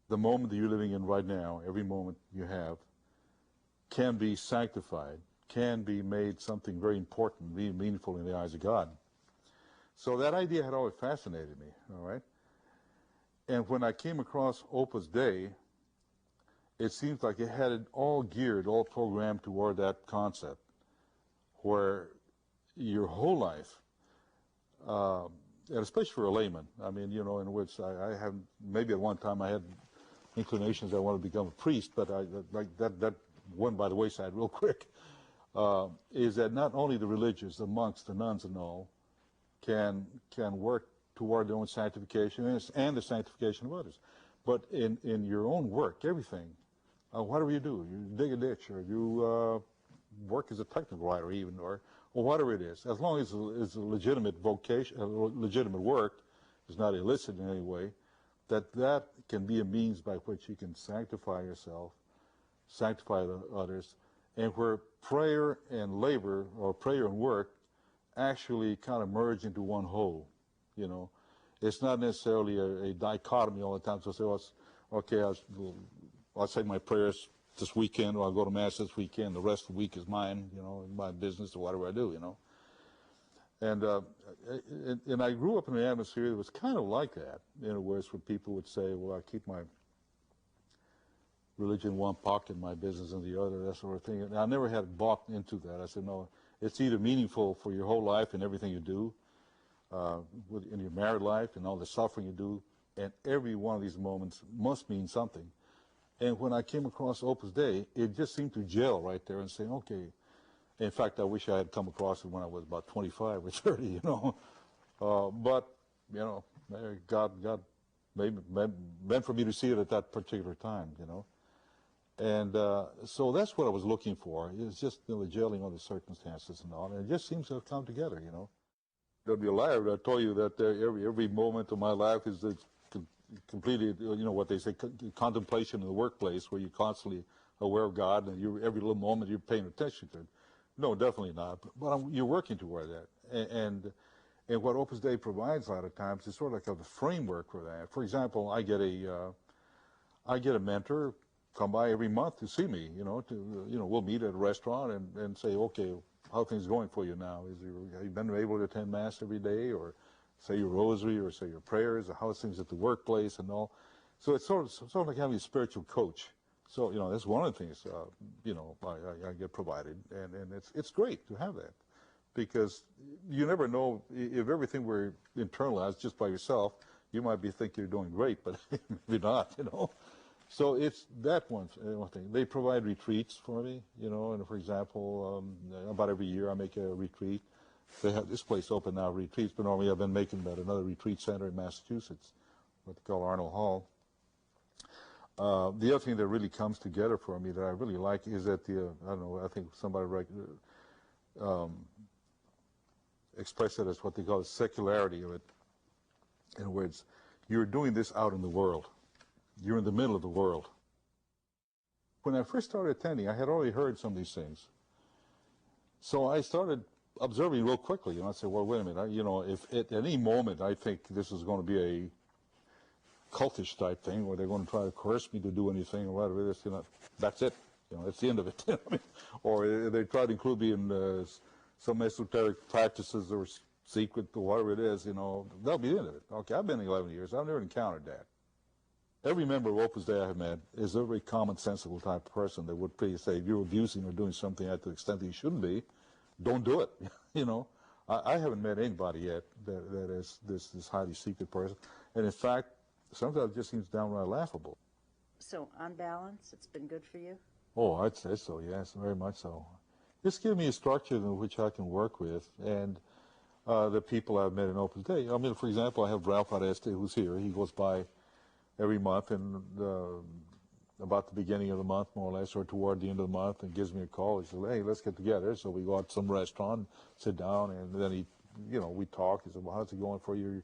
the moment that you're living in right now, every moment you have, can be sanctified, can be made something very important, very meaningful in the eyes of God. So that idea had always fascinated me, all right? And when I came across Opus Dei, it seems like it had it all geared, all programmed toward that concept, where your whole life, and especially for a layman, I mean, you know, in which I have, maybe at one time I had inclinations I wanted to become a priest, but that went by the wayside real quick, is that not only the religious, the monks, the nuns and all, can work toward their own sanctification and the sanctification of others, but in your own work, everything, whatever you do, you dig a ditch, or you work as a technical writer even, or whatever it is, as long as it's a legitimate vocation, legitimate work, is not illicit in any way, that can be a means by which you can sanctify yourself, sanctify the others, and where prayer and labor, or prayer and work, actually kind of merge into one whole, you know. It's not necessarily a dichotomy all the time. So say, well, okay, I'll say my prayers this weekend, or I'll go to Mass this weekend, the rest of the week is mine, you know, my business or whatever I do, you know. And I grew up in an atmosphere that was kind of like that, in other words, where people would say, well, I keep my religion in one pocket, my business in the other, that sort of thing. And I never had bought into that. I said, no, it's either meaningful for your whole life and everything you do, in your married life and all the suffering you do, and every one of these moments must mean something. And when I came across Opus Dei, it just seemed to gel right there and say, okay. In fact, I wish I had come across it when I was about 25 or 30, you know. But, you know, God meant for me to see it at that particular time, you know. And so that's what I was looking for. It's just, you know, the gelling of the circumstances and all. And it just seems to have come together, you know. There'll be a liar that told you that every moment of my life is completely, you know, what they say, contemplation in the workplace, where you're constantly aware of God, and every little moment you're paying attention to it. No, definitely not. But you're working toward that. And what Opus Dei provides a lot of times is sort of like a framework for that. For example, I get a mentor come by every month to see me, you know, we'll meet at a restaurant and say, okay, how are things going for you now? Have you been able to attend Mass every day, or say your rosary, or say your prayers, or how's things at the workplace and all? So it's sort of like having a spiritual coach. So, you know, that's one of the things, you know, I get provided, and it's great to have that, because you never know, if everything were internalized just by yourself, you might think you're doing great, but maybe not, you know. So it's that one thing. They provide retreats for me, you know, and for example, about every year I make a retreat. They have this place open now, retreats, but normally I've been making them at another retreat center in Massachusetts, what they call Arnold Hall. The other thing that really comes together for me that I really like is that I don't know, I think somebody expressed it as what they call the secularity of it. In other words, you're doing this out in the world. You're in the middle of the world. When I first started attending, I had already heard some of these things. So I started observing real quickly, and I said, well, wait a minute, you know, if at any moment I think this is going to be a cultish type thing, where they're going to try to coerce me to do anything or whatever it is, you know, that's it. You know, that's the end of it. Or they try to include me in some esoteric practices or secret or whatever it is, you know, that'll be the end of it. Okay, I've been 11 years. I've never encountered that. Every member of Opus Dei I have met is a very commonsensical type of person that would say, if you're abusing or doing something at the extent that you shouldn't be, don't do it. You know, I haven't met anybody yet that is this highly secret person. And in fact, sometimes it just seems downright laughable. So on balance, it's been good for you? Oh, I'd say so, yes, very much so. Just give me a structure in which I can work with, and the people I've met in Opus Dei. I mean, for example, I have Ralph Areste, who's here. He goes by every month, and about the beginning of the month, more or less, or toward the end of the month, and gives me a call. He says, hey, let's get together. So we go out to some restaurant, sit down, and then we talk. He said, well, how's it going for you?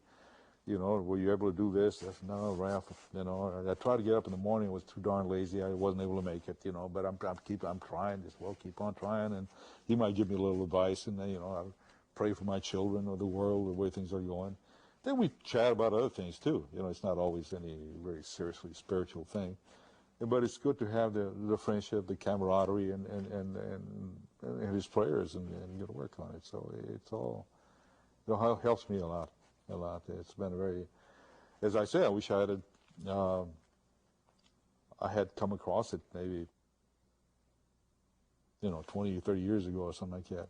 You know, were you able to do this? I said, no, Ralph, you know, I tried to get up in the morning. I was too darn lazy. I wasn't able to make it, you know, but I'm trying. Just, well, keep on trying. And he might give me a little advice, and then, you know, I pray for my children or the world, the way things are going. Then we chat about other things too. You know, it's not always any very seriously spiritual thing, but it's good to have the friendship, the camaraderie, and his prayers, and you know, work on it. So it's all, you know, helps me a lot. It's been a very, as I say, I wish I had come across it maybe, you know, 20 or 30 years ago or something like that.